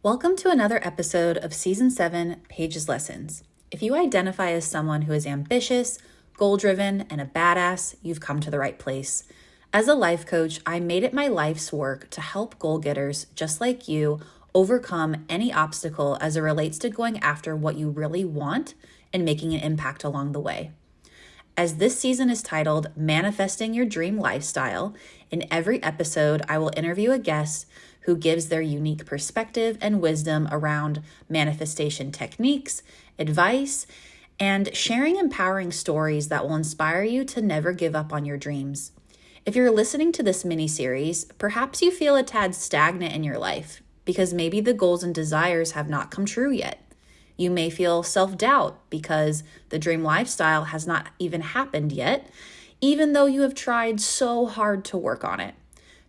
Welcome to another episode of Season 7, Paige's Lessons. If you identify as someone who is ambitious, goal-driven, and a badass, you've come to the right place. As a life coach, I made it my life's work to help goal-getters just like you overcome any obstacle as it relates to going after what you really want and making an impact along the way. As this season is titled Manifesting Your Dream Lifestyle, in every episode I will interview a guest who gives their unique perspective and wisdom around manifestation techniques, advice, and sharing empowering stories that will inspire you to never give up on your dreams. If you're listening to this mini-series, perhaps you feel a tad stagnant in your life because maybe the goals and desires have not come true yet. You may feel self-doubt because the dream lifestyle has not even happened yet, even though you have tried so hard to work on it.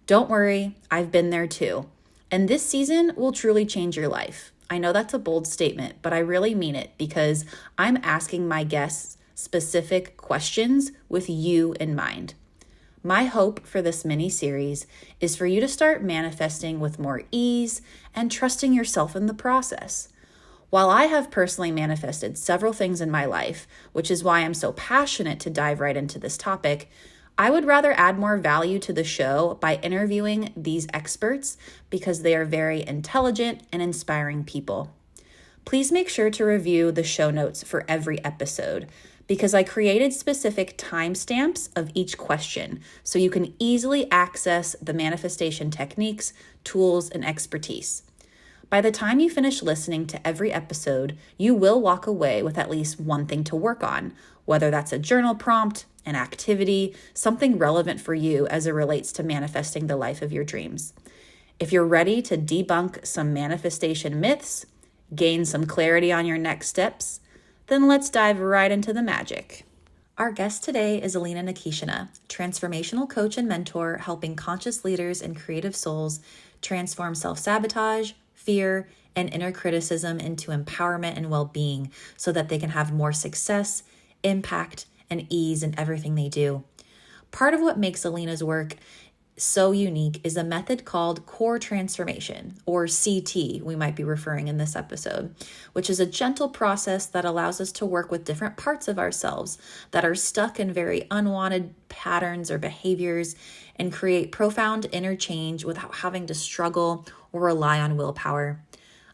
Don't worry, I've been there too. And this season will truly change your life. I know that's a bold statement, but I really mean it because I'm asking my guests specific questions with you in mind. My hope for this mini-series is for you to start manifesting with more ease and trusting yourself in the process. While I have personally manifested several things in my life, which is why I'm so passionate to dive right into this topic, I would rather add more value to the show by interviewing these experts because they are very intelligent and inspiring people. Please make sure to review the show notes for every episode because I created specific timestamps of each question so you can easily access the manifestation techniques, tools, and expertise. By the time you finish listening to every episode, you will walk away with at least one thing to work on, whether that's a journal prompt, an activity, something relevant for you as it relates to manifesting the life of your dreams. If you're ready to debunk some manifestation myths, gain some clarity on your next steps, then let's dive right into the magic. Our guest today is Alina Nikishina, Transformational Coach and Mentor, helping conscious leaders and creative souls transform self-sabotage, fear, and inner criticism into empowerment and well-being so that they can have more success, impact, and ease in everything they do. Part of what makes Alina's work so unique is a method called core transformation, or CT, we might be referring in this episode, which is a gentle process that allows us to work with different parts of ourselves that are stuck in very unwanted patterns or behaviors and create profound inner change without having to struggle or rely on willpower.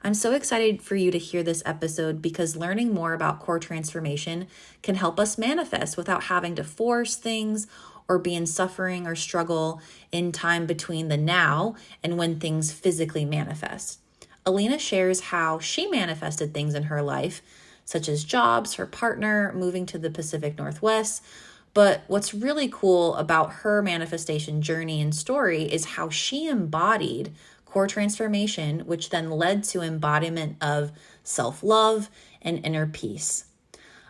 I'm so excited for you to hear this episode because learning more about core transformation can help us manifest without having to force things or be in suffering or struggle in time between the now and when things physically manifest. Alina shares how she manifested things in her life, such as jobs, her partner, moving to the Pacific Northwest. But what's really cool about her manifestation journey and story is how she embodied core transformation, which then led to embodiment of self-love and inner peace.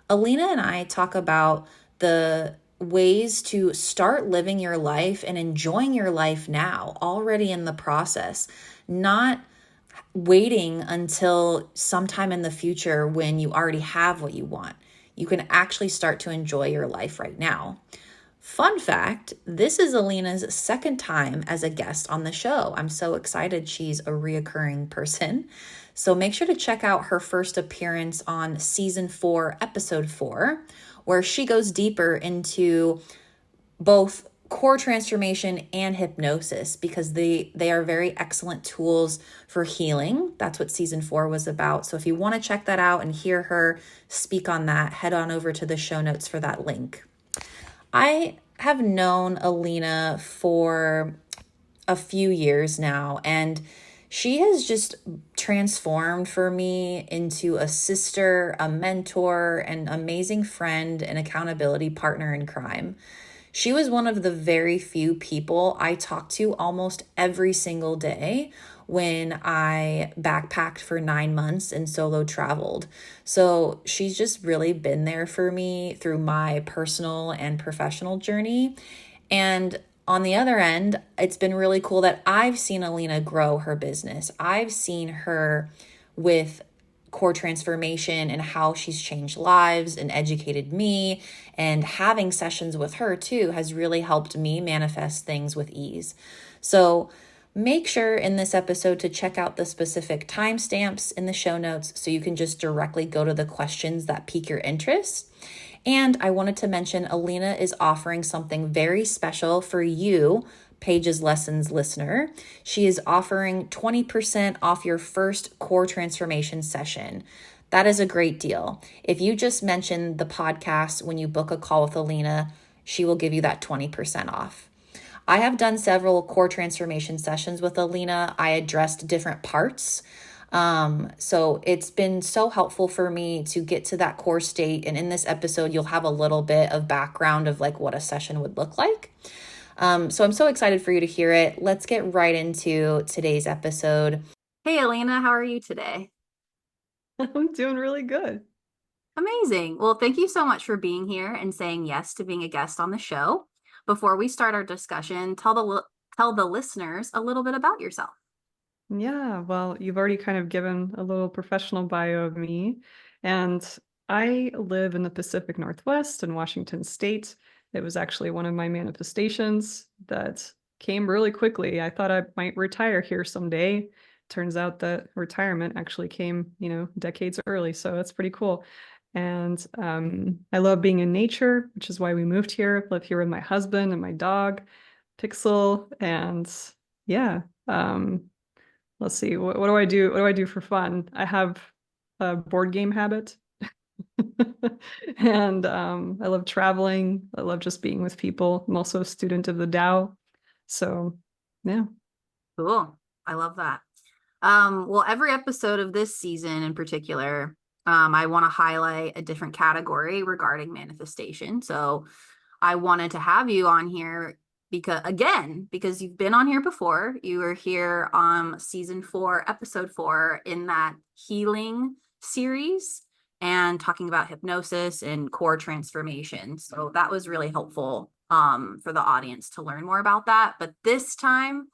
Alina and I talk about the ways to start living your life and enjoying your life now, already in the process, not waiting until sometime in the future when you already have what you want. You can actually start to enjoy your life right now. Fun fact, this is Alina's second time as a guest on the show. I'm so excited she's a reoccurring person. So make sure to check out her first appearance on Season 4, Episode 4, where she goes deeper into both core transformation and hypnosis because they are very excellent tools for healing. That's what Season 4 was about. So if you want to check that out and hear her speak on that, head on over to the show notes for that link. I have known Alina for a few years now, and she has just transformed for me into a sister, a mentor, an amazing friend, and accountability partner in crime. She was one of the very few people I talked to almost every single day when I backpacked for 9 months and solo traveled. So she's just really been there for me through my personal and professional journey. And on the other end, it's been really cool that I've seen Alina grow her business. I've seen her with core transformation and how she's changed lives and educated me, and having sessions with her too has really helped me manifest things with ease. So Make sure in this episode to check out the specific timestamps in the show notes so you can just directly go to the questions that pique your interest. And I wanted to mention Alina is offering something very special for you, Paige's Lessons listener. She is offering 20% off your first core transformation session. That is a great deal. If you just mention the podcast when you book a call with Alina, she will give you that 20% off. I have done several core transformation sessions with Alina. I addressed different parts. So it's been so helpful for me to get to that core state. And in this episode, you'll have a little bit of background of like what a session would look like. So I'm so excited for you to hear it. Let's get right into today's episode. Hey, Alina, how are you today? I'm doing really good. Amazing. Well, thank you so much for being here and saying yes to being a guest on the show. Before we start our discussion, tell the listeners a little bit about yourself. Yeah, well, you've already kind of given a little professional bio of me, and I live in the Pacific Northwest in Washington State. It was actually one of my manifestations that came really quickly. I thought I might retire here someday. Turns out that retirement actually came, decades early, so that's pretty cool. And I love being in nature, which is why we moved here. Live here with my husband and my dog, Pixel, and yeah. Let's see. What do I do? What do I do for fun? I have a board game habit. And I love traveling. I love just being with people. I'm also a student of the Tao. So, yeah. Cool. I love that. Well, every episode of this season in particular, I want to highlight a different category regarding manifestation. So I wanted to have you on here because you've been on here before. You were here on season 4, episode 4 in that healing series and talking about hypnosis and core transformation. So that was really helpful for the audience to learn more about that. But this time,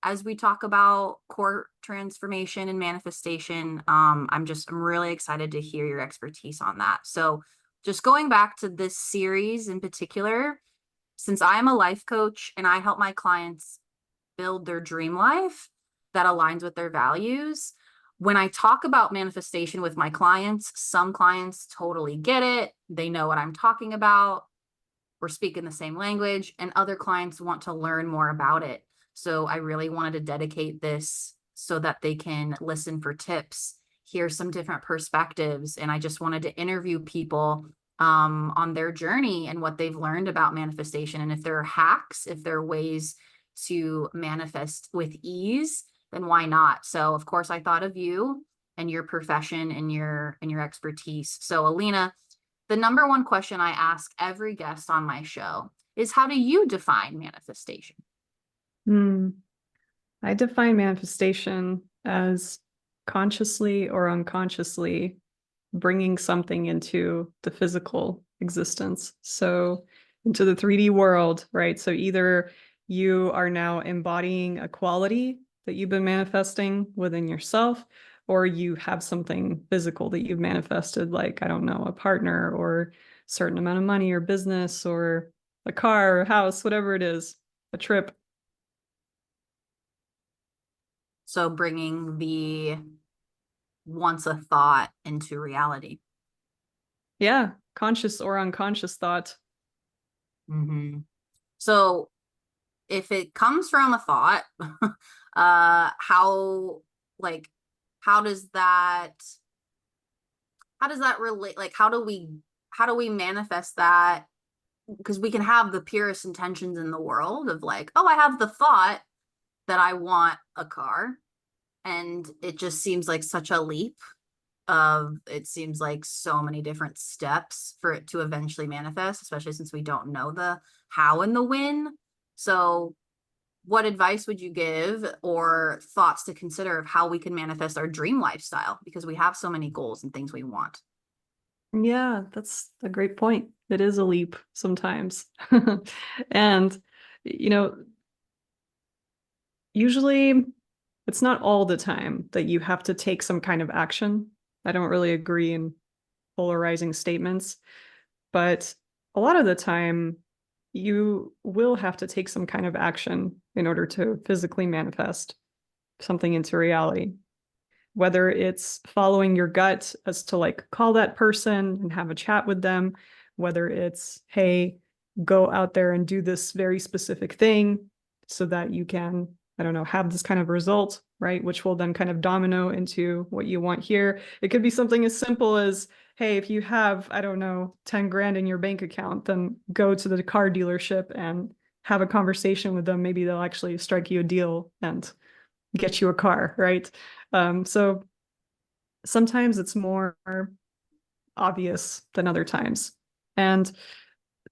as we talk about core transformation and manifestation, I'm really excited to hear your expertise on that. So just going back to this series in particular, since I'm a life coach and I help my clients build their dream life that aligns with their values, when I talk about manifestation with my clients, some clients totally get it. They know what I'm talking about. We're speaking the same language, and other clients want to learn more about it. So I really wanted to dedicate this so that they can listen for tips, hear some different perspectives. And I just wanted to interview people on their journey and what they've learned about manifestation. And if there are hacks, if there are ways to manifest with ease, then why not? So of course I thought of you and your profession and your expertise. So Alina, the number one question I ask every guest on my show is, how do you define manifestation? Hmm. I define manifestation as consciously or unconsciously bringing something into the physical existence. So into the 3D world, right? So either you are now embodying a quality that you've been manifesting within yourself, or you have something physical that you've manifested, like, I don't know, a partner or a certain amount of money or business or a car or a house, whatever it is, a trip. So bringing the once a thought into reality. Yeah, conscious or unconscious thought. Mm-hmm. So if it comes from a thought, how like how does that relate? Like how do we manifest that? Because we can have the purest intentions in the world of like, oh, I have the thought that I want a car, and it just seems like such a leap of it seems like so many different steps for it to eventually manifest, especially since we don't know the how and the when. So what advice would you give or thoughts to consider of how we can manifest our dream lifestyle, because we have so many goals and things we want? Yeah, that's a great point. It is a leap sometimes. And, you know, usually it's not all the time that you have to take some kind of action. I don't really agree in polarizing statements, but a lot of the time you will have to take some kind of action in order to physically manifest something into reality. Whether it's following your gut as to like call that person and have a chat with them, whether it's, hey, go out there and do this very specific thing so that you can, I don't know, have this kind of result, right? Which will then kind of domino into what you want here. It could be something as simple as, hey, if you have, I don't know, 10 grand in your bank account, then go to the car dealership and have a conversation with them. Maybe they'll actually strike you a deal and get you a car, right? So sometimes it's more obvious than other times. And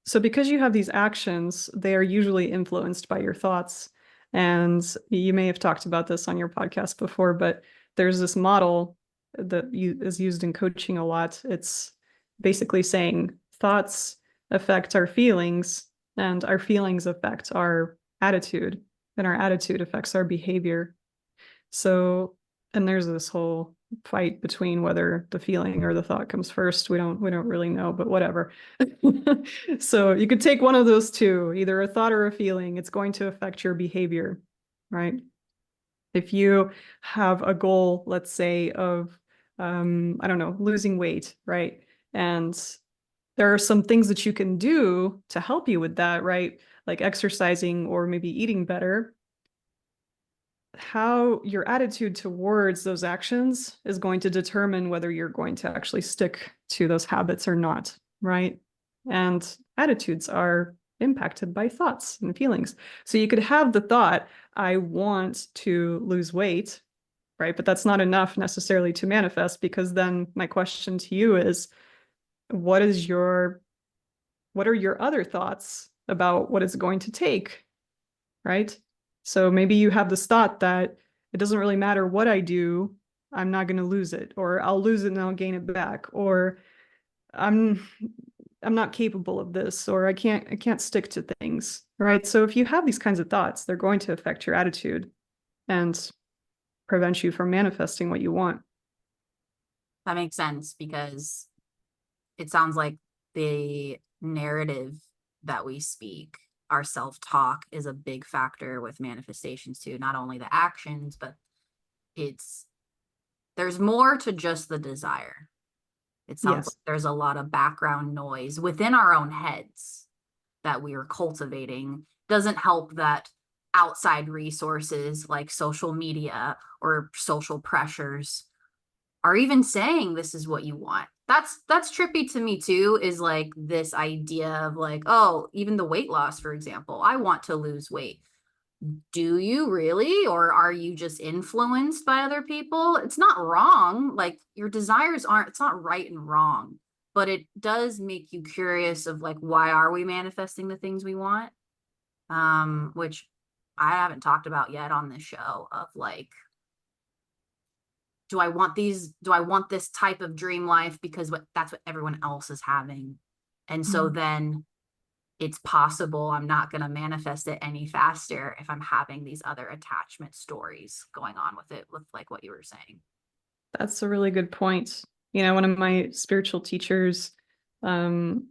so because you have these actions, they are usually influenced by your thoughts. And you may have talked about this on your podcast before, but there's this model that is used in coaching a lot. It's basically saying thoughts affect our feelings, and our feelings affect our attitude, and our attitude affects our behavior. So, and there's this whole fight between whether the feeling or the thought comes first. We don't really know, but whatever. So you could take one of those two, either a thought or a feeling. It's going to affect your behavior, right? If you have a goal, let's say of, I don't know, losing weight, right? And there are some things that you can do to help you with that, right? Like exercising or maybe eating better. How your attitude towards those actions is going to determine whether you're going to actually stick to those habits or not, right? And attitudes are impacted by thoughts and feelings. So you could have the thought, I want to lose weight, right? But that's not enough necessarily to manifest, because then my question to you is, what are your other thoughts about what it's going to take, right? So maybe you have this thought that it doesn't really matter what I do, I'm not going to lose it, or I'll lose it and I'll gain it back, or I'm not capable of this, or I can't stick to things, right? So if you have these kinds of thoughts, they're going to affect your attitude and prevent you from manifesting what you want. That makes sense, because it sounds like the narrative that we speak, our self-talk, is a big factor with manifestations too. Not only the actions, but there's more to just the desire. It sounds like there's a lot of background noise within our own heads that we are cultivating. Doesn't help that outside resources like social media or social pressures are even saying this is what you want. That's trippy to me too, is like this idea of like, oh, even the weight loss, for example, I want to lose weight. Do you really? Or are you just influenced by other people? It's not wrong. Like, your desires aren't, it's not right and wrong, but it does make you curious of like, why are we manifesting the things we want? Which I haven't talked about yet on this show, of like, do I want this type of dream life because that's what everyone else is having? And so then it's possible I'm not going to manifest it any faster if I'm having these other attachment stories going on with it, with like what you were saying. That's a really good point. You know, one of my spiritual teachers, and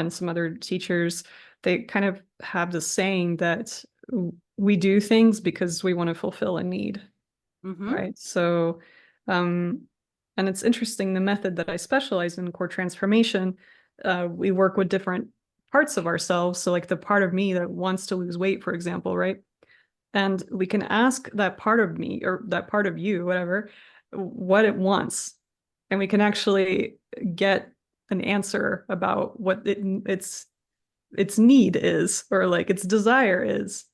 some other teachers, they kind of have this saying that we do things because we want to fulfill a need, right? So, and it's interesting, the method that I specialize in, core transformation, we work with different parts of ourselves. So like the part of me that wants to lose weight, for example, right? And we can ask that part of me, or that part of you, whatever, what it wants. And we can actually get an answer about what its need is, or like its desire is.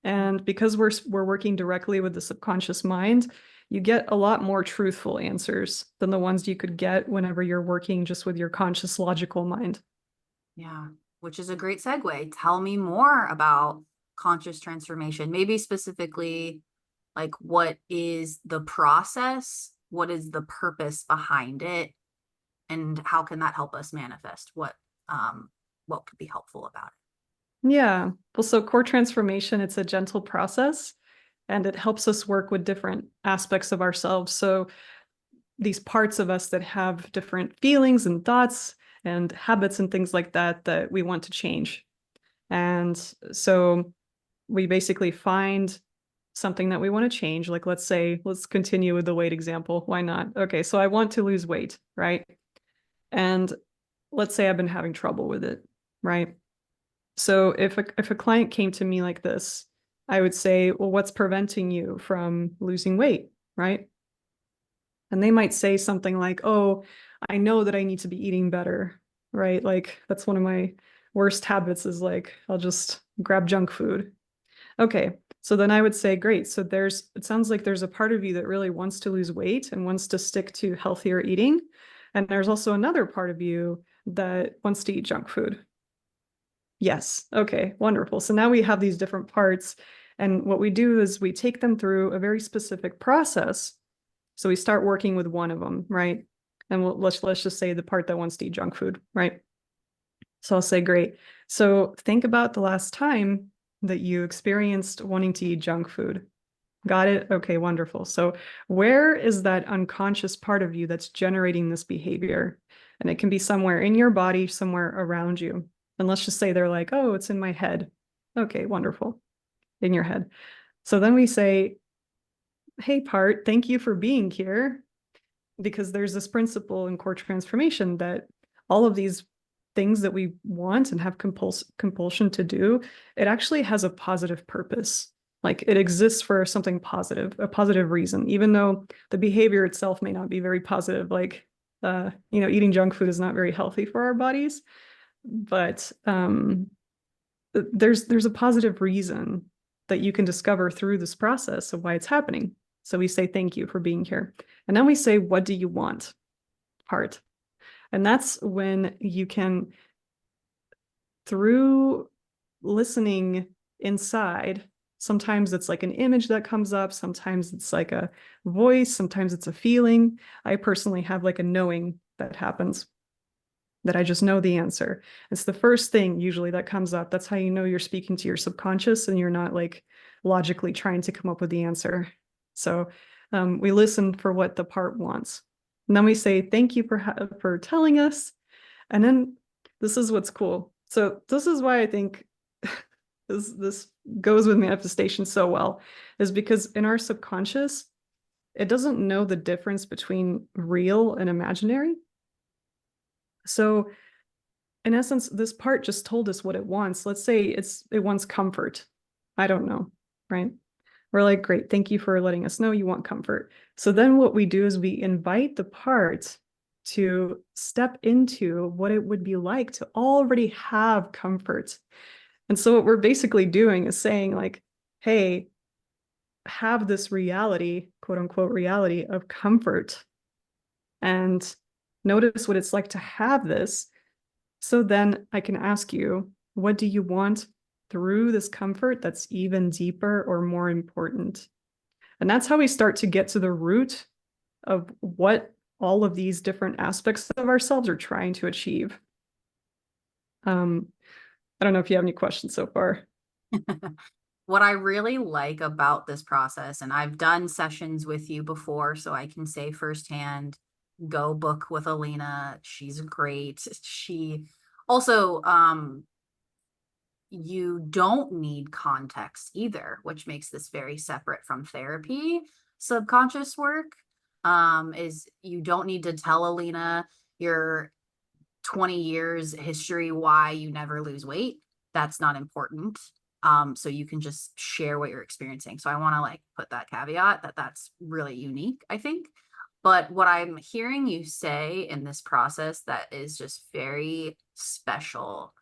And because we're working directly with the subconscious mind, you get a lot more truthful answers than the ones you could get whenever you're working just with your conscious logical mind. Yeah, which is a great segue. Tell me more about conscious transformation, maybe specifically like, what is the process? What is the purpose behind it? And how can that help us manifest what could be helpful about it? Yeah. Well, so core transformation, it's a gentle process, and it helps us work with different aspects of ourselves. So these parts of us that have different feelings and thoughts and habits and things like that that we want to change. And so we basically find something that we want to change. Like, let's say, let's continue with the weight example. Why not? Okay, so I want to lose weight, right? And let's say I've been having trouble with it, right? So if a client came to me like this, I would say, well, what's preventing you from losing weight, right? And they might say something like, oh, I know that I need to be eating better, right? Like that's one of my worst habits is like, I'll just grab junk food. Okay. So then I would say, great. So it sounds like there's a part of you that really wants to lose weight and wants to stick to healthier eating. And there's also another part of you that wants to eat junk food. Yes. Okay. Wonderful. So now we have these different parts. And what we do is we take them through a very specific process. So we start working with one of them, right? And let's just say the part that wants to eat junk food, right? So I'll say, great. So think about the last time that you experienced wanting to eat junk food. Got it? Okay, wonderful. So where is that unconscious part of you that's generating this behavior? And it can be somewhere in your body, somewhere around you. And let's just say they're like, oh, it's in my head. Okay, wonderful. In your head. So then we say, hey, part, thank you for being here. Because there's this principle in core transformation that all of these things that we want and have compulsion to do, it actually has a positive purpose. Like it exists for something positive, a positive reason, even though the behavior itself may not be very positive. Like, eating junk food is not very healthy for our bodies, but there's a positive reason that you can discover through this process of why it's happening. So we say, thank you for being here. And then we say, what do you want? Part. And that's when you can, through listening inside, sometimes it's like an image that comes up, sometimes it's like a voice, sometimes it's a feeling. I personally have like a knowing that happens, that I just know the answer. It's the first thing usually that comes up. That's how you know you're speaking to your subconscious and you're not like logically trying to come up with the answer. So we listen for what the part wants. And then we say, thank you for telling us. And then this is what's cool. So this is why I think this goes with manifestation so well, is because in our subconscious, it doesn't know the difference between real and imaginary. So in essence, this part just told us what it wants. Let's say it wants comfort. I don't know, right? We're like, great, thank you for letting us know you want comfort. So then what we do is we invite the part to step into what it would be like to already have comfort. And so what we're basically doing is saying like, hey, have this reality, quote unquote, reality of comfort. And notice what it's like to have this. So then I can ask you, what do you want through this comfort that's even deeper or more important? And that's how we start to get to the root of what all of these different aspects of ourselves are trying to achieve. I don't know if you have any questions so far. What I really like about this process, and I've done sessions with you before, so I can say firsthand, go book with Alina. She's great. She also, you don't need context either, which makes this very separate from therapy. Subconscious work is you don't need to tell Alina your 20 years history why you never lose weight. That's not important. So you can just share what you're experiencing. So I want to like put that caveat that that's really unique, I think. But what I'm hearing you say in this process that is just very special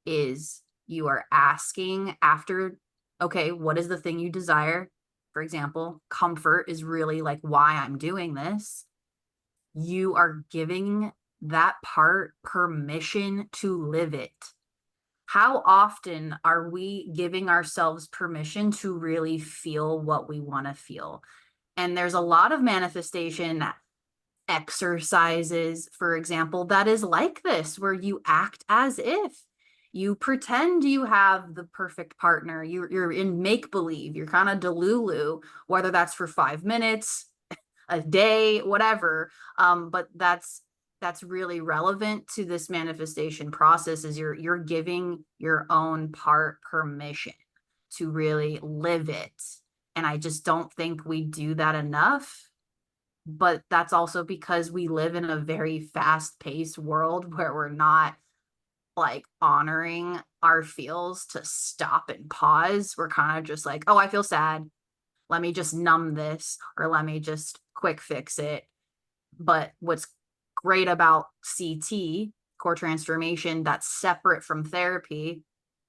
is you are asking after, okay, what is the thing you desire? For example, comfort is really like why I'm doing this. You are giving that part permission to live it. How often are we giving ourselves permission to really feel what we want to feel? And there's a lot of manifestation exercises, for example, that is like this, where you act as if you pretend you have the perfect partner. You're in make believe. You're kind of delulu, whether that's for 5 minutes, a day, whatever. But that's really relevant to this manifestation process. Is you're giving your own part permission. to really live it. And I just don't think we do that enough. But that's also because we live in a very fast-paced world where we're not like honoring our feels to stop and pause. We're kind of just like, oh, I feel sad. Let me just numb this, or let me just quick fix it. But what's great about CT, core transformation, that's separate from therapy,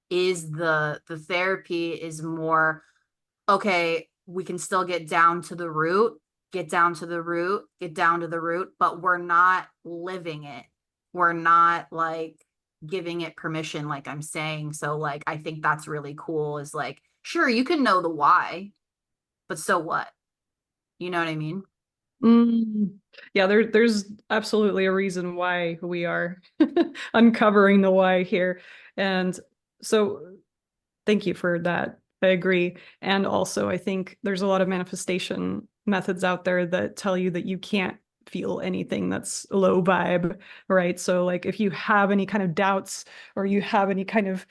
is the therapy is more, okay, we can still get down to the root, get down to the root, get down to the root, but we're not living it. We're not like giving it permission, like I'm saying. So like I think that's really cool, is like, sure, you can know the why, but so what? You know what I mean? Mm. Yeah, there's absolutely a reason why we are uncovering the why here. And so thank you for that. I agree. And also, I think there's a lot of manifestation methods out there that tell you that you can't feel anything that's low vibe, right? So, like, if you have any kind of doubts or you have any kind of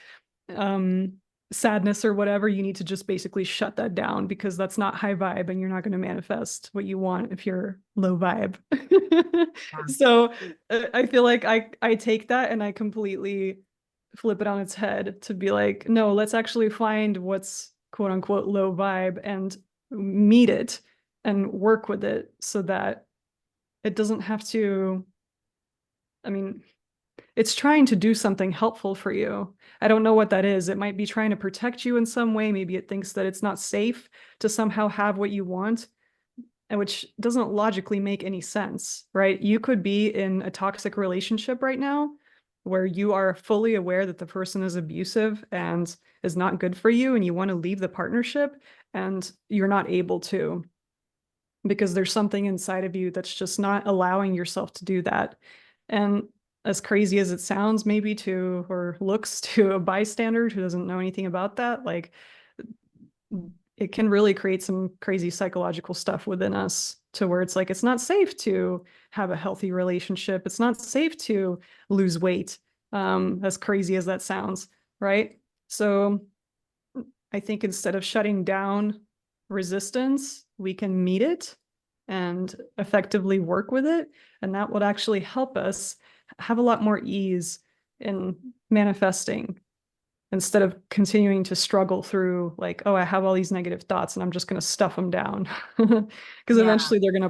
um, sadness or whatever, you need to just basically shut that down because that's not high vibe and you're not going to manifest what you want if you're low vibe. Yeah. So I feel like I take that and I completely flip it on its head to be like, no, let's actually find what's quote unquote low vibe and meet it and work with it so that it doesn't have to, I mean, it's trying to do something helpful for you. I don't know what that is. It might be trying to protect you in some way. Maybe it thinks that it's not safe to somehow have what you want, and which doesn't logically make any sense, right? You could be in a toxic relationship right now where you are fully aware that the person is abusive and is not good for you, and you want to leave the partnership, and you're not able to because there's something inside of you that's just not allowing yourself to do that. And as crazy as it sounds, maybe to or looks to a bystander who doesn't know anything about that, like it can really create some crazy psychological stuff within us to where it's like it's not safe to have a healthy relationship. It's not safe to lose weight, as crazy as that sounds, right? So I think instead of shutting down resistance, we can meet it and effectively work with it. And that would actually help us have a lot more ease in manifesting instead of continuing to struggle through, like, oh, I have all these negative thoughts and I'm just going to stuff them down. Because Yeah. eventually they're going to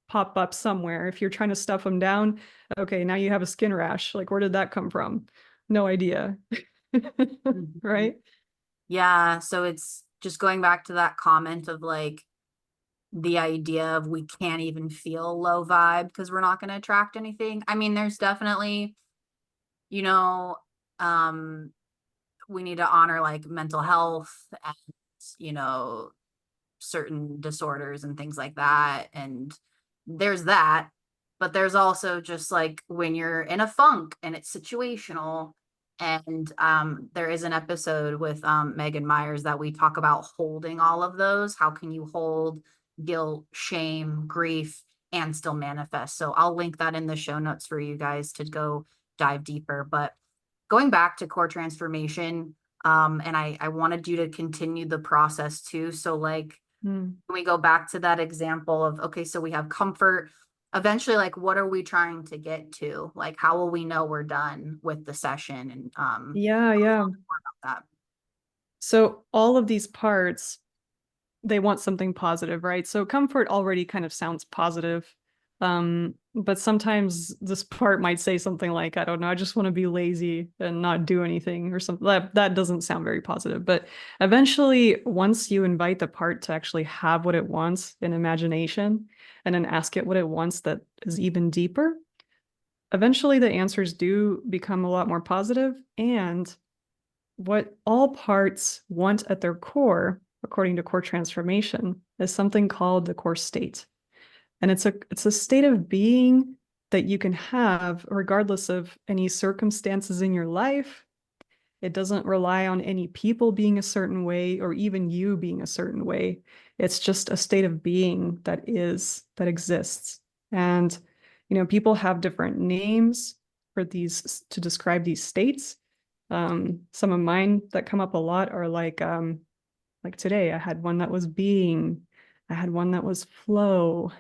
pop up somewhere. If you're trying to stuff them down, okay, now you have a skin rash. Like, where did that come from? No idea. Mhm. Right? Yeah. So it's just going back to that comment of like the idea of we can't even feel low vibe because we're not going to attract anything. I mean, there's definitely, you know, um, we need to honor like mental health and, you know, certain disorders and things like that. And there's that. But there's also just like when you're in a funk and it's situational. And there is an episode with Megan Myers that we talk about holding all of those. How can you hold guilt, shame, grief, and still manifest? So I'll link that in the show notes for you guys to go dive deeper. But going back to core transformation, and I wanted you to continue the process too. So like Mm. when we go back to that example of, okay, so we have comfort, eventually, like what are we trying to get to? Like how will we know we're done with the session? And Yeah, tell me a yeah. little bit more about that. So all of these parts, they want something positive, right? So comfort already kind of sounds positive. But sometimes this part might say something like, I don't know, I just want to be lazy and not do anything or something. That doesn't sound very positive. But eventually, once you invite the part to actually have what it wants in imagination and then ask it what it wants that is even deeper, eventually the answers do become a lot more positive. And what all parts want at their core, according to core transformation, is something called the core state. And it's a state of being that you can have regardless of any circumstances in your life. It doesn't rely on any people being a certain way or even you being a certain way. It's just a state of being that exists. And, people have different names for these to describe these states. Some of mine that come up a lot are like today, I had one that was being, I had one that was flow,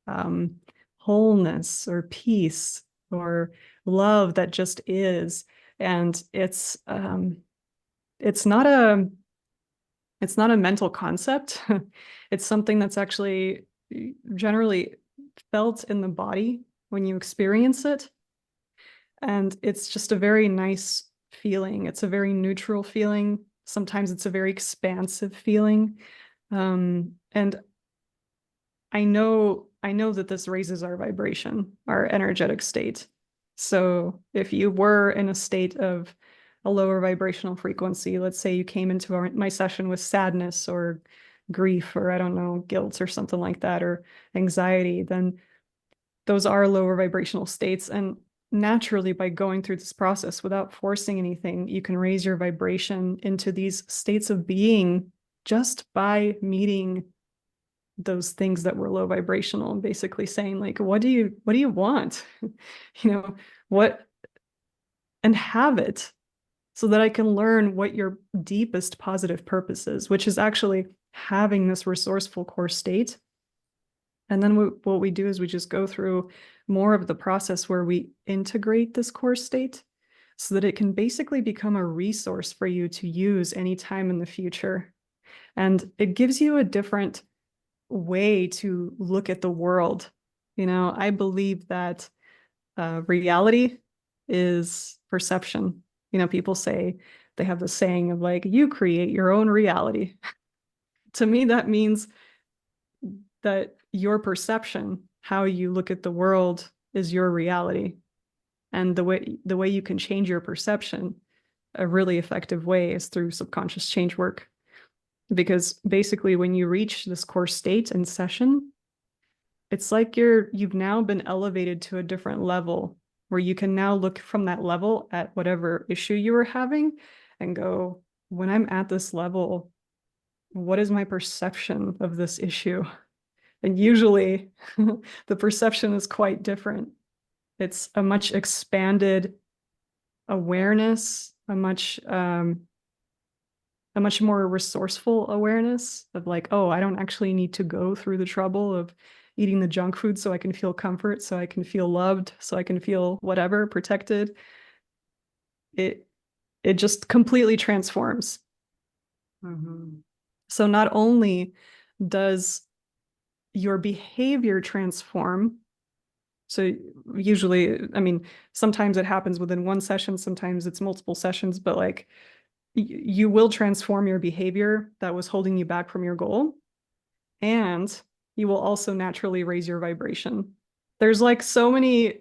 um, wholeness or peace or love that just is. And it's not a it's not a mental concept. It's something that's actually generally felt in the body when you experience it. And it's just a very nice feeling. It's a very neutral feeling. Sometimes it's a very expansive feeling. And I know that this raises our vibration, our energetic state. So if you were in a state of a lower vibrational frequency, let's say you came into my session with sadness or grief or I don't know, guilt or something like that, or anxiety, then those are lower vibrational states. And naturally, by going through this process without forcing anything, you can raise your vibration into these states of being just by meeting those things that were low vibrational and basically saying like, what do you want? What, and have it so that I can learn what your deepest positive purpose is, which is actually having this resourceful core state. And then what we do is we just go through more of the process where we integrate this core state so that it can basically become a resource for you to use anytime in the future. And it gives you a different way to look at the world. I believe that reality is perception. People say they have the saying of like, you create your own reality. To me, that means that your perception, how you look at the world, is your reality. And the way you can change your perception a really effective way is through subconscious change work. Because basically when you reach this core state in session, it's like you've now been elevated to a different level where you can now look from that level at whatever issue you were having and go, when I'm at this level, what is my perception of this issue? And usually the perception is quite different. It's a much expanded awareness, a much more resourceful awareness of like, oh, I don't actually need to go through the trouble of eating the junk food so I can feel comfort, so I can feel loved, so I can feel whatever, protected. It just completely transforms. Mm-hmm. So not only does your behavior transform, so usually, I mean, sometimes it happens within one session, sometimes it's multiple sessions, but like you will transform your behavior that was holding you back from your goal. And you will also naturally raise your vibration. There's like so many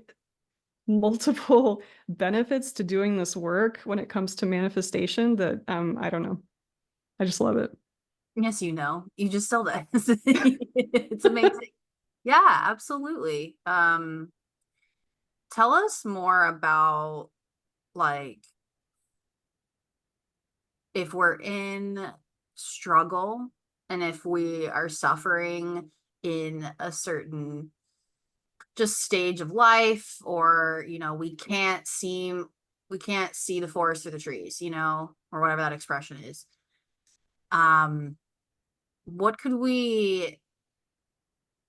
multiple benefits to doing this work when it comes to manifestation that I don't know. I just love it. Yes, you just told us. It's amazing. Yeah, absolutely. Tell us more about like if we're in struggle and if we are suffering in a certain just stage of life, or we can't see the forest through the trees, or whatever that expression is. What could we,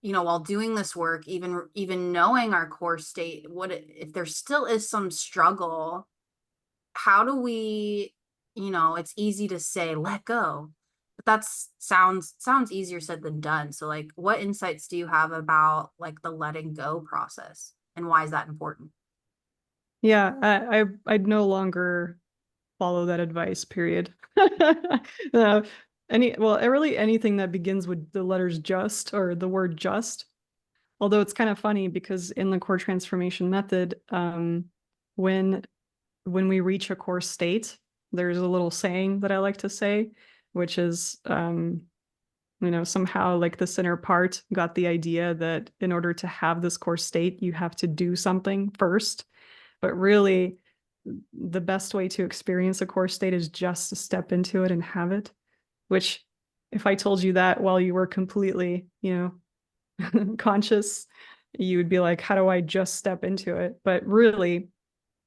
while doing this work, even knowing our core state, what if there still is some struggle, how do we, it's easy to say let go, but sounds easier said than done. So like, what insights do you have about like the letting go process, and why is that important? Yeah, I'd no longer follow that advice, period. Really anything that begins with the letters just or the word just. Although it's kind of funny because in the core transformation method, when we reach a core state, there's a little saying that I like to say, which is, somehow like the center part got the idea that in order to have this core state, you have to do something first. But really, the best way to experience a core state is just to step into it and have it. Which, if I told you that while you were completely, conscious, you would be like, how do I just step into it? But really,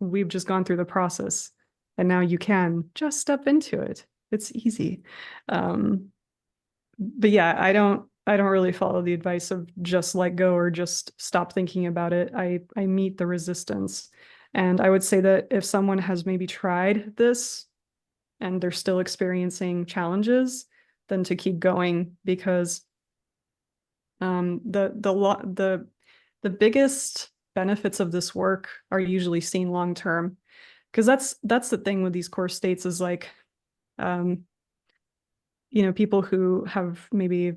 we've just gone through the process And now you can just step into it. It's easy. Um, but yeah, I don't really follow the advice of just let go or just stop thinking about it. I meet the resistance. And I would say that if someone has maybe tried this and they're still experiencing challenges, then to keep going, because the biggest benefits of this work are usually seen long term. Because that's the thing with these core states is like, um, people who have maybe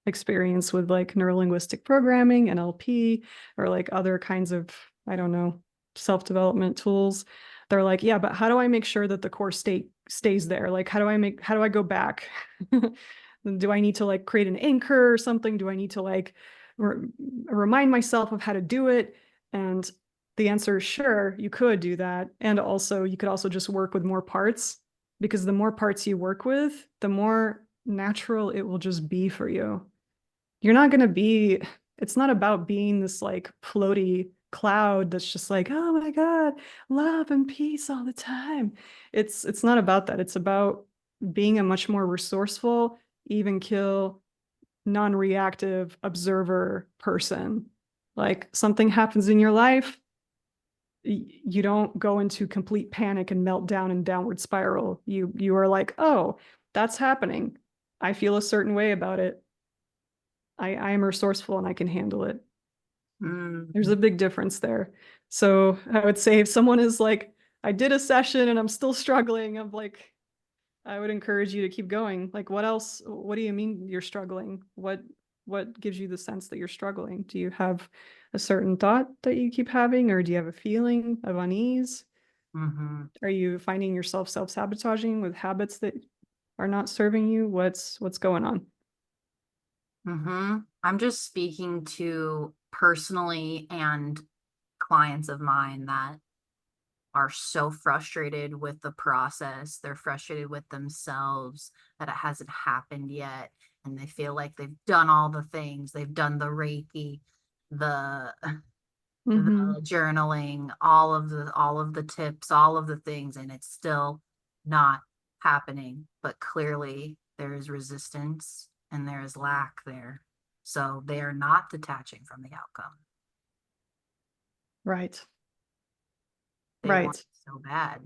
experience with like neurolinguistic programming, NLP, or like other kinds of, I don't know, self-development tools. They're like, yeah, but how do I make sure that the core state stays there? Like, how do I go back? Do I need to like create an anchor or something? Do I need to like remind myself of how to do it? And the answer is sure, you could do that. And also, you could also just work with more parts, because the more parts you work with, the more natural it will just be for you. You're not going to be, it's not about being this like floaty cloud that's just like, oh my God, love and peace all the time. It's not about that. It's about being a much more resourceful, even kill, non-reactive observer person. Like something happens in your life, you don't go into complete panic and meltdown and downward spiral. You are like, oh, that's happening. I feel a certain way about it. I am resourceful and I can handle it. There's a big difference there. So I would say if someone is like, I did a session and I'm still struggling, I'm like, I would encourage you to keep going. Like, what else? What do you mean you're struggling? What gives you the sense that you're struggling? Do you have a certain thought that you keep having, or do you have a feeling of unease? Mm-hmm. Are you finding yourself self-sabotaging with habits that are not serving you? What's going on? Mm-hmm. I'm just speaking to personally and clients of mine that are so frustrated with the process. They're frustrated with themselves that it hasn't happened yet. And they feel like they've done all the things. They've done the Reiki, the Mm-hmm. journaling, all of the tips, all of the things, and it's still not happening. But clearly there is resistance and there is lack there. So they are not detaching from the outcome. Right. They want Right. it so bad.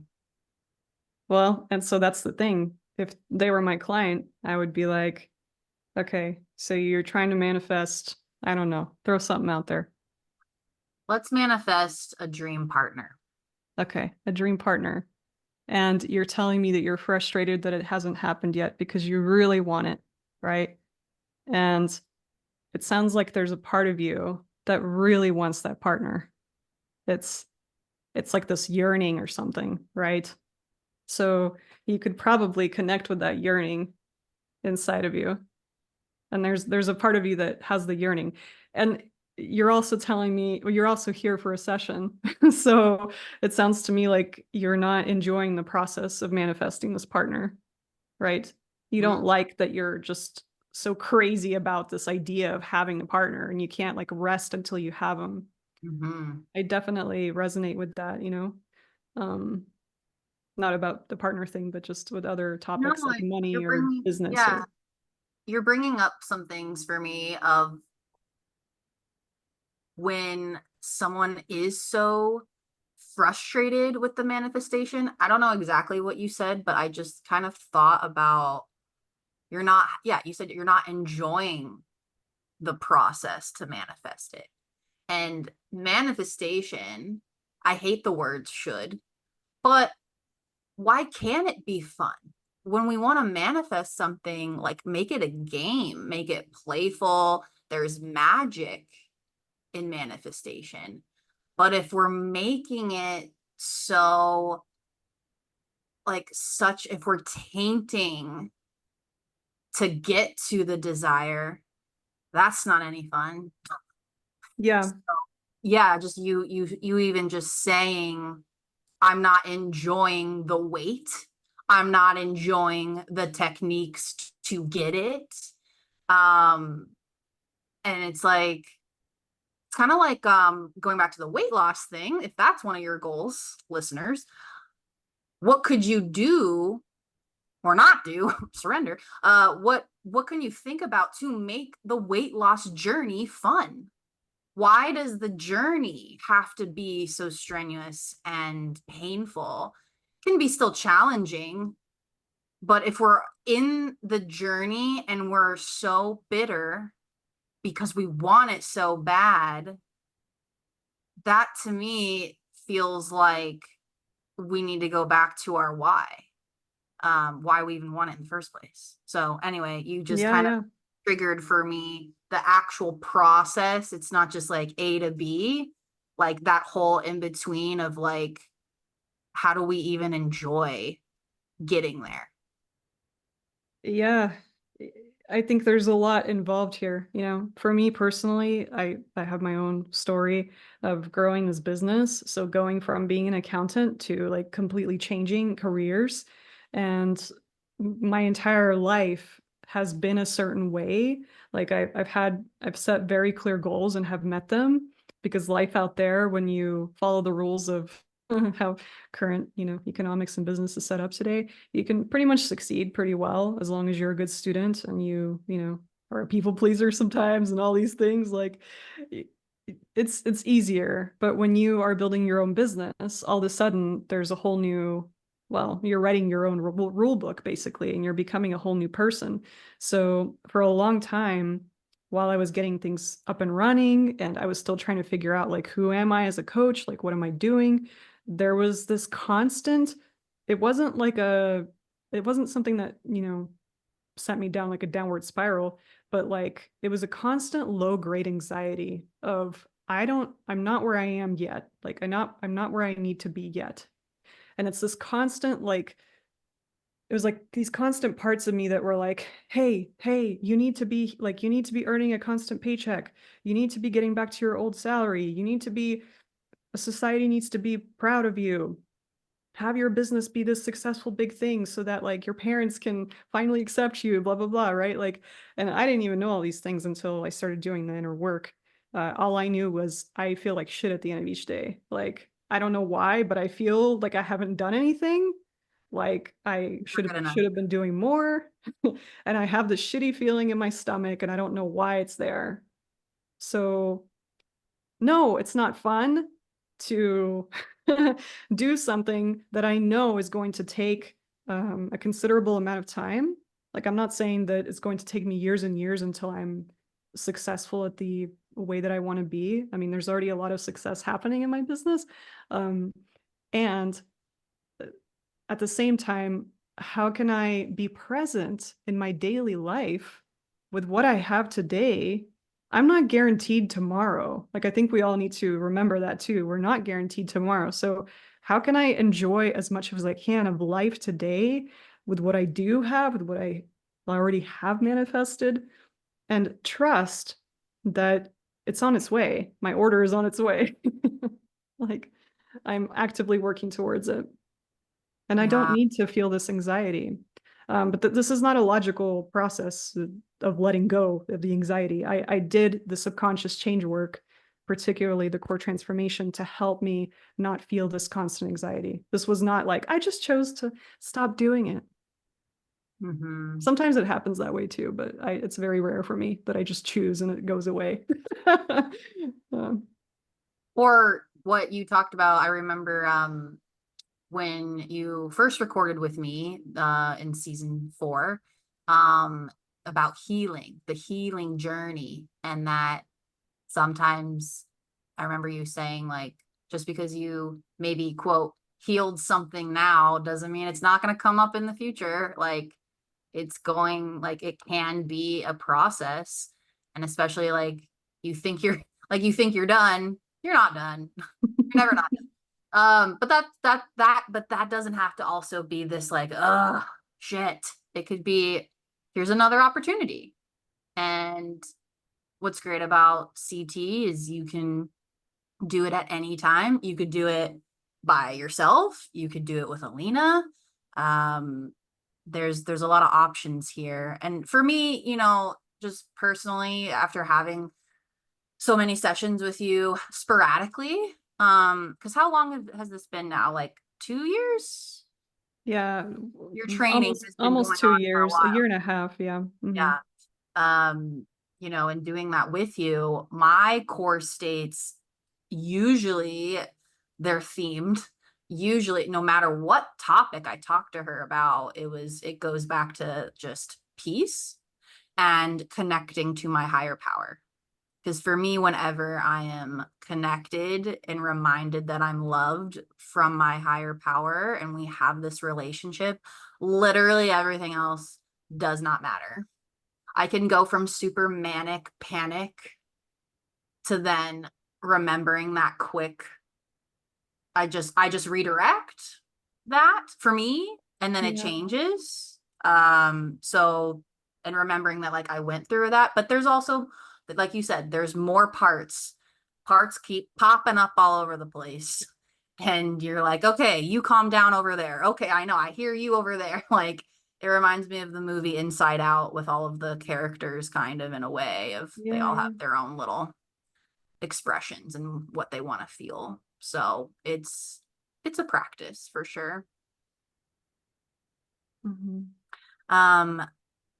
Well, and so that's the thing. If they were my client, I would be like, okay, so you're trying to manifest, I don't know, throw something out there. Let's manifest a dream partner. Okay, a dream partner. And you're telling me that you're frustrated that it hasn't happened yet because you really want it, right? And it sounds like there's a part of you that really wants that partner. It's it's like this yearning or something, right? So you could probably connect with that yearning inside of you. And there's a part of you that has the yearning. And you're also telling me, well, you're also here for a session. So it sounds to me like you're not enjoying the process of manifesting this partner, right? You don't like that you're just so crazy about this idea of having a partner and you can't like rest until you have them. Mm-hmm. I definitely resonate with that, Um, not about the partner thing, but just with other No, topics like you're money or bringing, business yeah, or you're bringing up some things for me of when someone is so frustrated with the manifestation. I don't know exactly what you said, but I just kind of thought about you're not, yeah, you said you're not enjoying the process to manifest it. And manifestation, I hate the word should, but why can't it be fun? When we want to manifest something, like make it a game, make it playful. There's magic in manifestation. But if we're making it so if we're tainting to get to the desire, that's not any fun. yeah. So, yeah, just you even just saying I'm not enjoying the wait. I'm not enjoying the techniques to get it. Um, and it's like it's kind of like going back to the weight loss thing, if that's one of your goals, listeners. what could you do or not do, surrender. What can you think about to make the weight loss journey fun? Why does the journey have to be so strenuous and painful? It can be still challenging, but if we're in the journey and we're so bitter because we want it so bad, that to me feels like we need to go back to our why we even want it in the first place. So anyway, you just Yeah, kind of yeah. triggered for me the actual process. It's not just like A to B, like that whole in between of like, how do we even enjoy getting there? Yeah, I think there's a lot involved here. You know, for me personally, I have my own story of growing this business. So going from being an accountant to like completely changing careers, and my entire life has been a certain way. Like I've set very clear goals and have met them, because life out there, when you follow the rules of how current, economics and business is set up today, you can pretty much succeed pretty well as long as you're a good student and you are a people pleaser sometimes and all these things. Like it's easier. But when you are building your own business, all of a sudden there's a whole new, well, you're writing your own rule book basically, and you're becoming a whole new person. So for a long time, while I was getting things up and running and I was still trying to figure out like, who am I as a coach? Like, what am I doing? There was this constant, it wasn't like it wasn't something that, sent me down like a downward spiral, but like it was a constant low grade anxiety of, I'm not where I am yet. Like I'm not where I need to be yet. And it's this constant, like, it was like these constant parts of me that were like, hey, you need to be earning a constant paycheck. You need to be getting back to your old salary. Society needs to be proud of you. Have your business be this successful big thing so that like your parents can finally accept you, blah blah blah, right? Like, and I didn't even know all these things until I started doing the inner work. All I knew was I feel like shit at the end of each day. Like, I don't know why, but I feel like I haven't done anything. Like I We're should have good enough. should have been doing more. And I have this shitty feeling in my stomach and I don't know why it's there. So no, it's not fun to do something that I know is going to take a considerable amount of time. Like, I'm not saying that it's going to take me years and years until I'm successful at the way that I want to be. I mean, there's already a lot of success happening in my business. Um, and at the same time, how can I be present in my daily life with what I have today? I'm not guaranteed tomorrow. Like, I think we all need to remember that too. We're not guaranteed tomorrow. So, how can I enjoy as much as I can of life today with what I do have, with what I already have manifested, and trust that it's on its way? My order is on its way. Like, I'm actively working towards it. And I don't Yeah. need to feel this anxiety. But this is not a logical process of letting go of the anxiety. I did the subconscious change work, particularly the core transformation, to help me not feel this constant anxiety. This was not like, I just chose to stop doing it. Mm-hmm. Sometimes it happens that way too, but it's very rare for me that I just choose and it goes away. Um, Or what you talked about, I remember when you first recorded with me in season 4 um, about healing, the healing journey, and that sometimes I remember you saying, like, just because you maybe, quote, healed something now doesn't mean it's not going to come up in the future. Like, it's going, like, it can be a process. And especially like you think you're done, you're not done. You're never not but but that doesn't have to also be this like, shit. It could be, here's another opportunity. And what's great about CT is you can do it at any time. You could do it by yourself. You could do it with Alina. Um, there's a lot of options here. And for me, just personally, after having so many sessions with you sporadically, because how long has this been now? Like 2 years? Yeah. Your training Almost has been almost going 2 on for a years, a while. year and a half. Yeah. Yeah. And doing that with you, my core states usually they're themed. Usually, no matter what topic I talk to her about, it goes back to just peace and connecting to my higher power. Because for me, whenever I am connected and reminded that I'm loved from my higher power and we have this relationship, literally everything else does not matter. I can go from super manic panic to then remembering that quick. I just redirect that for me and then it Yeah. changes. So and remembering that like I went through that, but there's also like you said, there's more parts. Parts keep popping up all over the place. And you're like, okay, you calm down over there. Okay, I know, I hear you over there. Like it reminds me of the movie Inside Out with all of the characters kind of in a way of they Yeah. all Yeah. have their own little expressions and what they want to feel. So it's a practice for sure. Mhm. Um,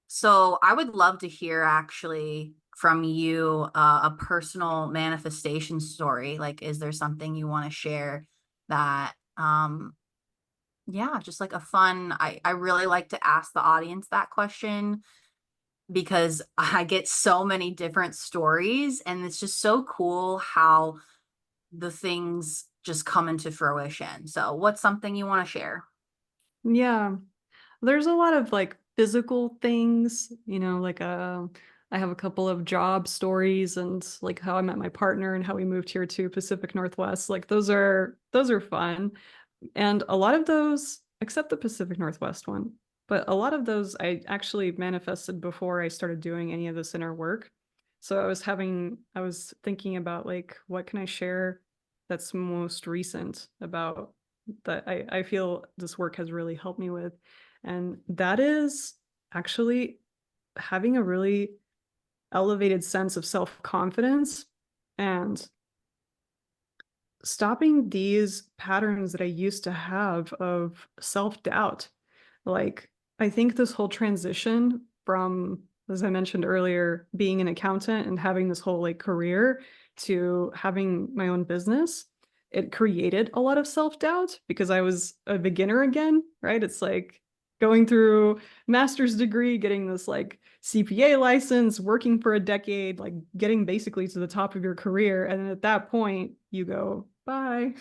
so I would love to hear actually from you a personal manifestation story. Like, is there something you want to share that yeah, just like a fun I really like to ask the audience that question because I get so many different stories and it's just so cool how the things just come into fruition. So, what's something you want to share? Yeah. There's a lot of like physical things, like I have a couple of job stories and like how I met my partner and how we moved here to Pacific Northwest. Like those are fun. And a lot of those, except the Pacific Northwest one, but a lot of those I actually manifested before I started doing any of this inner work. So I was thinking about like, what can I share that's most recent about that I feel this work has really helped me with. And that is actually having a really elevated sense of self-confidence and stopping these patterns that I used to have of self-doubt. Like, I think this whole transition from, as I mentioned earlier, being an accountant and having this whole like career to having my own business, it created a lot of self-doubt because I was a beginner again, right? It's like going through master's degree, getting this like CPA license, working for a decade, like getting basically to the top of your career. And then at that point, you go, bye.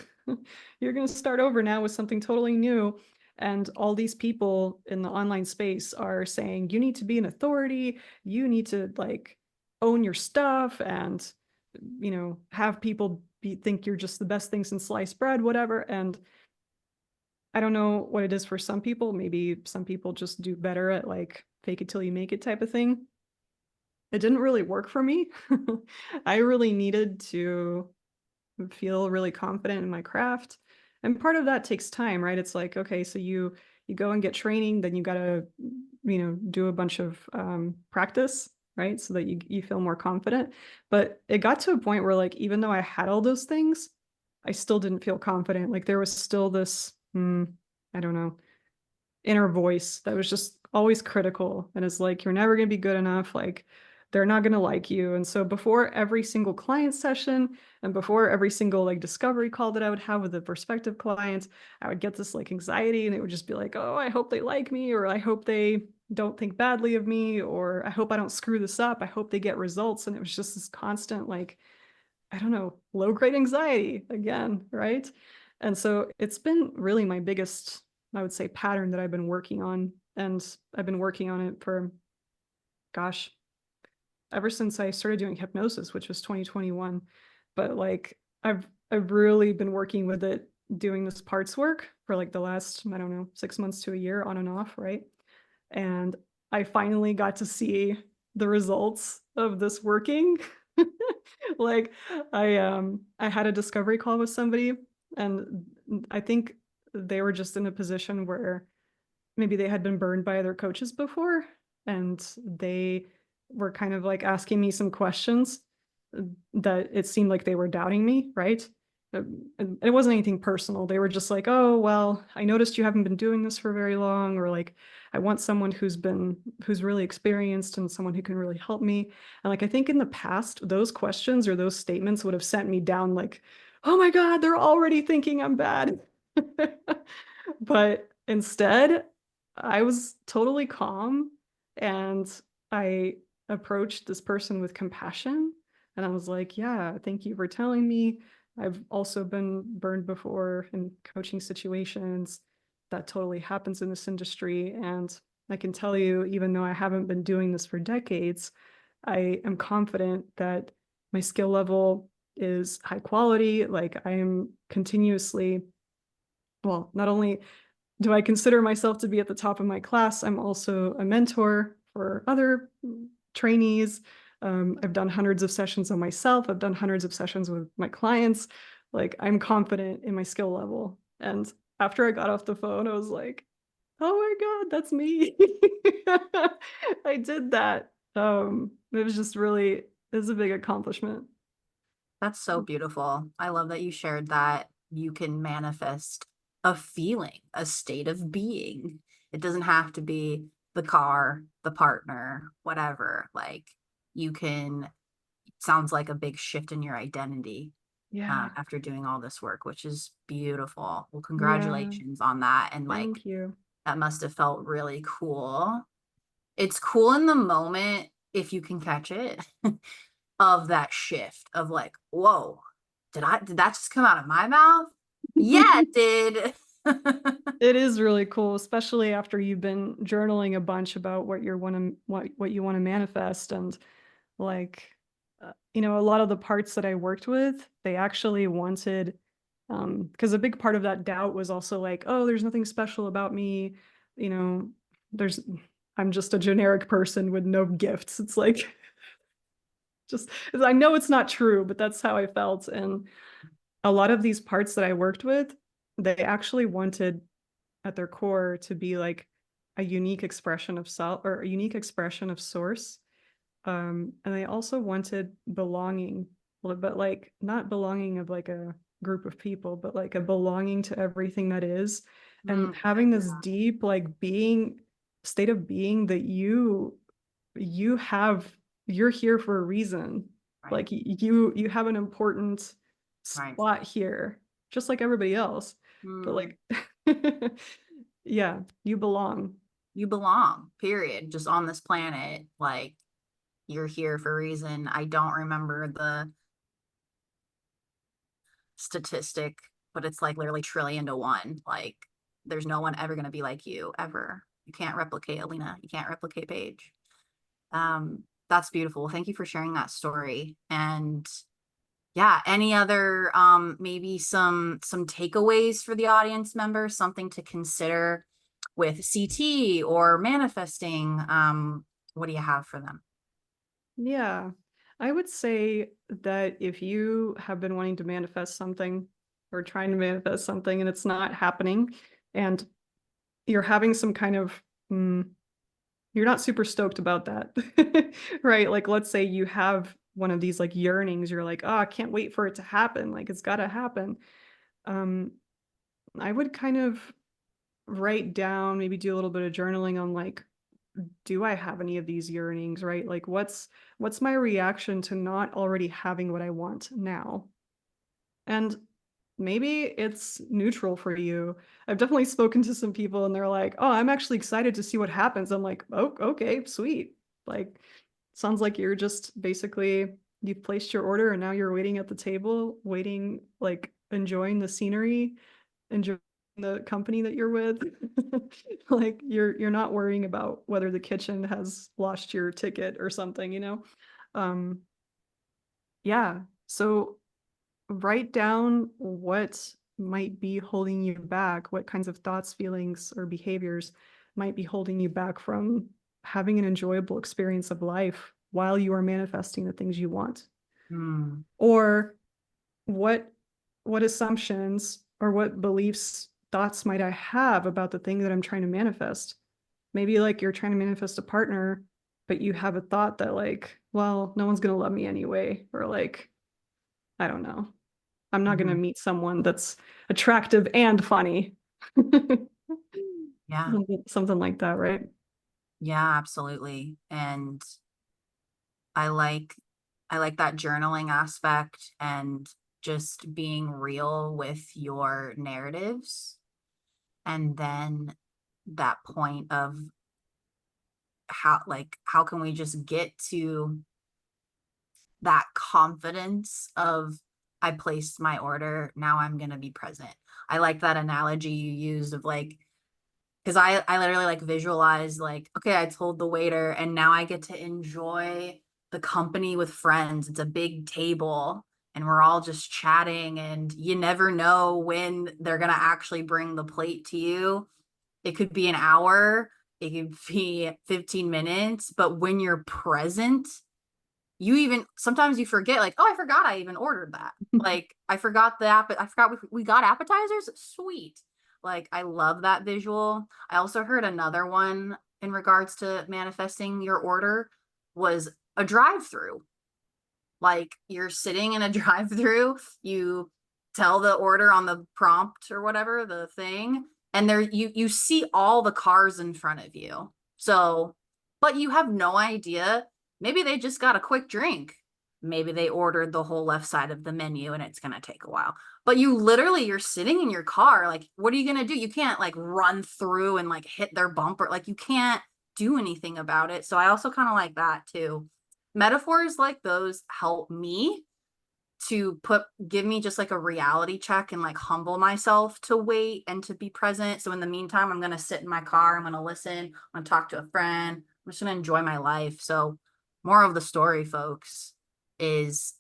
You're going to start over now with something totally new. And all these people in the online space are saying, you need to be an authority. You need to like own your stuff and, have people think you're just the best thing since sliced bread, whatever. And I don't know what it is for some people. Maybe some people just do better at like fake it till you make it type of thing. It didn't really work for me. I really needed to feel really confident in my craft. And part of that takes time, right? It's like, okay, so you go and get training, then you got to, do a bunch of practice, right? So that you feel more confident. But it got to a point where like, even though I had all those things, I still didn't feel confident. Like there was still this, I don't know, inner voice that was just always critical and is like, you're never going to be good enough. Like, they're not going to like you. And so before every single client session and before every single like discovery call that I would have with a prospective client, I would get this like anxiety and it would just be like, oh, I hope they like me, or I hope they don't think badly of me, or I hope I don't screw this up. I hope they get results. And it was just this constant, like, I don't know, low grade anxiety again, right? And so it's been really my biggest, I would say, pattern that I've been working on. And I've been working on it for, gosh, ever since I started doing hypnosis, which was 2021. But like I've really been working with it, doing this parts work for like the last, I don't know, 6 months to a year on and off, right? And I finally got to see the results of this working. Like I had a discovery call with somebody and I think they were just in a position where maybe they had been burned by other coaches before and they were kind of like asking me some questions that it seemed like they were doubting me, right? And it wasn't anything personal. They were just like, oh, well, I noticed you haven't been doing this for very long, or like, I want someone who's really experienced and someone who can really help me. And like, I think in the past, those questions or those statements would have sent me down like, oh my God, they're already thinking I'm bad. But instead, I was totally calm and I approached this person with compassion. And I was like, yeah, thank you for telling me. I've also been burned before in coaching situations. That totally happens in this industry. And I can tell you, even though I haven't been doing this for decades, I am confident that my skill level is high quality. Like I am continuously, well, not only do I consider myself to be at the top of my class, I'm also a mentor for other trainees. I've done hundreds of sessions on myself. I've done hundreds of sessions with my clients. Like I'm confident in my skill level. And after I got off the phone, I was like, oh my God, that's me. I did that. It was just really, it was a big accomplishment. That's so beautiful. I love that you shared that you can manifest a feeling, a state of being. It doesn't have to be the car, the partner, whatever. Like you can, it sounds like a big shift in your identity Yeah. after doing all this work, which is beautiful. Well, Yeah. congratulations on that. And like Thank you. that must have felt really cool. It's cool in the moment if you can catch it of that shift of like, whoa, did that just come out of my mouth? Yeah, it did. It is really cool, especially after you've been journaling a bunch about what you want to manifest. And like a lot of the parts that I worked with, they actually wanted, because a big part of that doubt was also like, oh, there's nothing special about me, you know, there's I'm just a generic person with no gifts. It's like just I know it's not true, but that's how I felt. And a lot of these parts that I worked with, they actually wanted at their core to be like a unique expression of self or a unique expression of source. And they also wanted belonging, but like not belonging of like a group of people, but like a belonging to everything that is, and Mm, having this deep like being state of being that you have you're here for a reason. right, Like you have an important right. spot here, just like everybody else. But Mm, like yeah, you belong. you belong, period. Just on this planet, like you're here for a reason. I don't remember the statistic, but it's like literally trillion to one. Like there's no one ever going to be like you ever. You can't replicate Alina. You can't replicate Paige. That's beautiful. Thank you for sharing that story. And yeah, any other maybe some takeaways for the audience members, something to consider with CT or manifesting? What do you have for them? Yeah, I would say that if you have been wanting to manifest something or trying to manifest something and it's not happening, and you're having some kind of, you're not super stoked about that, right? Like, let's say you have one of these like yearnings, you're like, oh, I can't wait for it to happen. Like, it's got to happen. Um, I would kind of write down, maybe do a little bit of journaling on like, do I have any of these yearnings, right? Like what's my reaction to not already having what I want now? And maybe it's neutral for you. I've definitely spoken to some people and they're like, "Oh, I'm actually excited to see what happens." I'm like, "Oh, okay, sweet." Like sounds like you're just basically you've placed your order and now you're waiting at the table, waiting like enjoying the scenery, enjoying the company that you're with. Like you're not worrying about whether the kitchen has lost your ticket or something. Um, yeah. So write down what might be holding you back, what kinds of thoughts, feelings, or behaviors might be holding you back from having an enjoyable experience of life while you are manifesting the things you want. Hmm. Or what what assumptions or what beliefs, thoughts might I have about the thing that I'm trying to manifest? Maybe like you're trying to manifest a partner, but you have a thought that like, well, no one's gonna love me anyway, or like, I don't know. I'm not going to meet someone that's attractive and funny. Yeah. Something like that, right? Yeah, absolutely. And I like I like that journaling aspect and just being real with your narratives. And then that point of how can we just get to that confidence of I placed my order, now I'm going to be present. I like that analogy you used of like, because I literally like visualize like, okay, I told the waiter and now I get to enjoy the company with friends. It's a big table and we're all just chatting, and you never know when they're going to actually bring the plate to you. It could be an hour, it could be 15 minutes, but when you're present, you even sometimes you forget, like, oh, I forgot I even ordered that. Like, I forgot I forgot we got appetizers. Sweet. Like, I love that visual. I also heard another one in regards to manifesting your order was a drive-through. Like, you're sitting in a drive-through, you tell the order on the prompt or whatever, the thing, and there you see all the cars in front of you. So, but you have no idea. Maybe they just got a quick drink. Maybe they ordered the whole left side of the menu and it's going to take a while. But you're sitting in your car, like, what are you going to do? You can't like run through and like hit their bumper. Like, you can't do anything about it. So I also kind of like that too. Metaphors like those help me to give me just like a reality check and like humble myself to wait and to be present. So in the meantime, I'm going to sit in my car, I'm going to listen, I'm going to talk to a friend, I'm just going to enjoy my life. So more of the story, folks, is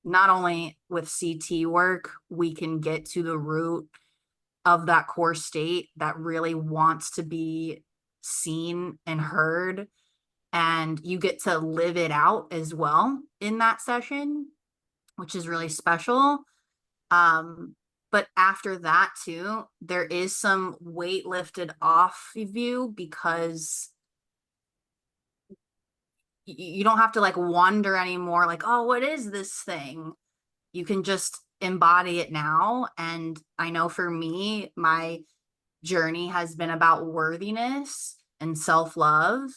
not only with CT work we can get to the root of that core state that really wants to be seen and heard, and you get to live it out as well in that session, which is really special. But after that too, there is some weight lifted off of you, because you don't have to like wonder anymore, like, oh, what is this thing? You can just embody it now. And I know for me, my journey has been about worthiness and self-love,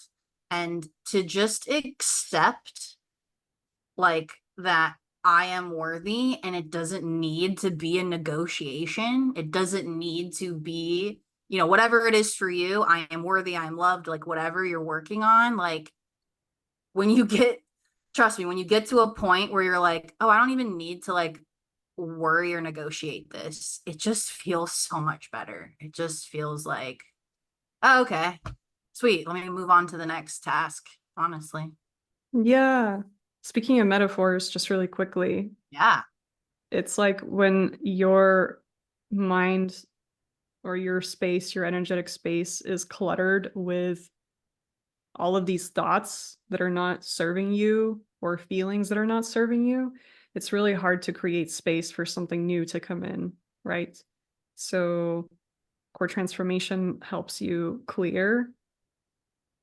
and to just accept like that I am worthy, and it doesn't need to be a negotiation. It doesn't need to be, whatever it is for you. I am worthy, I am loved, like whatever you're working on. Like, when you get, trust me, when you get to a point where you're like, oh, I don't even need to like worry or negotiate this, it just feels so much better. It just feels like, oh, okay, sweet. Let me move on to the next task, honestly. Yeah. Speaking of metaphors, just really quickly, Yeah. it's like when your mind or your space, your energetic space is cluttered with all of these thoughts that are not serving you or feelings that are not serving you, it's really hard to create space for something new to come in, right? So core transformation helps you clear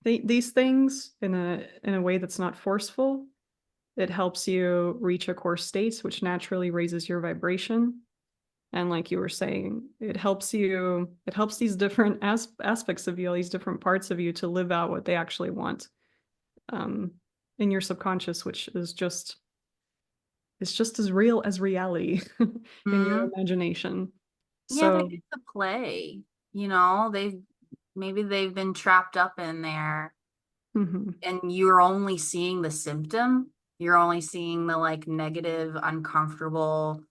these things in a way that's not forceful. It helps you reach a core state, which naturally raises your vibration. And like you were saying, it helps these different aspects of you, all these different parts of you, to live out what they actually want um, in your subconscious, which is it's just as real as reality in your Mm-hmm. imagination. Yeah, they So get to play. They've been trapped up in there, mhm. and you're only seeing the symptom. You're only seeing the like negative, uncomfortable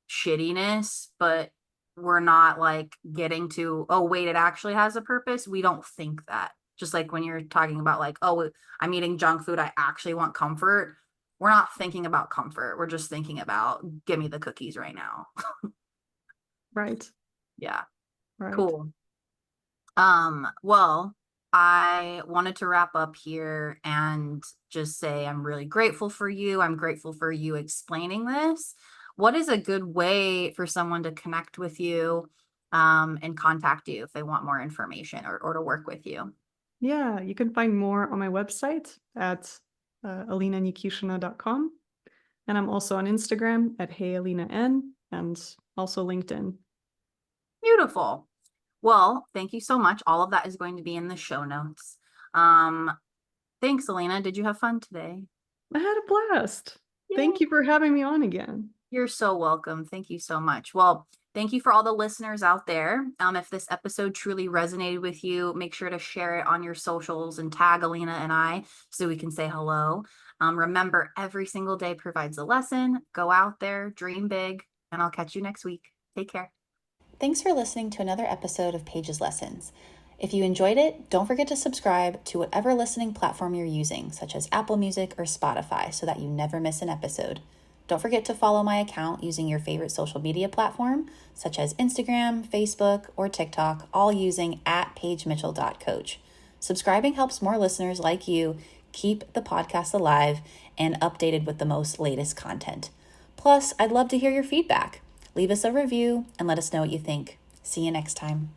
shittiness, but we're not like getting to, oh, wait, it actually has a purpose. We don't think that. Just like when you're talking about like, oh, I'm eating junk food, I actually want comfort. We're not thinking about comfort. We're just thinking about, give me the cookies right now. Right, Yeah. right. Cool. Well, I wanted to wrap up here and just say I'm really grateful for you. I'm grateful for you explaining this. What is a good way for someone to connect with you, and contact you if they want more information, or to work with you? Yeah, you can find more on my website at alinanikishina.com. And I'm also on Instagram at HeyAlinaN. and also LinkedIn. Beautiful. Well, thank you so much. All of that is going to be in the show notes. Thanks, Alina. Did you have fun today? I had a blast. Yay. Thank you for having me on again. You're so welcome. Thank you so much. Well, thank you for all the listeners out there. If this episode truly resonated with you, make sure to share it on your socials and tag Alina and I so we can say hello. Remember, every single day provides a lesson. Go out there, dream big, and I'll catch you next week. Take care. Thanks for listening to another episode of Paige's Lessons. If you enjoyed it, don't forget to subscribe to whatever listening platform you're using, such as Apple Music or Spotify, so that you never miss an episode. Don't forget to follow my account using your favorite social media platform, such as Instagram, Facebook, or TikTok, all using @PaigeMitchell.coach. Subscribing helps more listeners like you keep the podcast alive and updated with the most latest content. Plus, I'd love to hear your feedback. Leave us a review and let us know what you think. See you next time.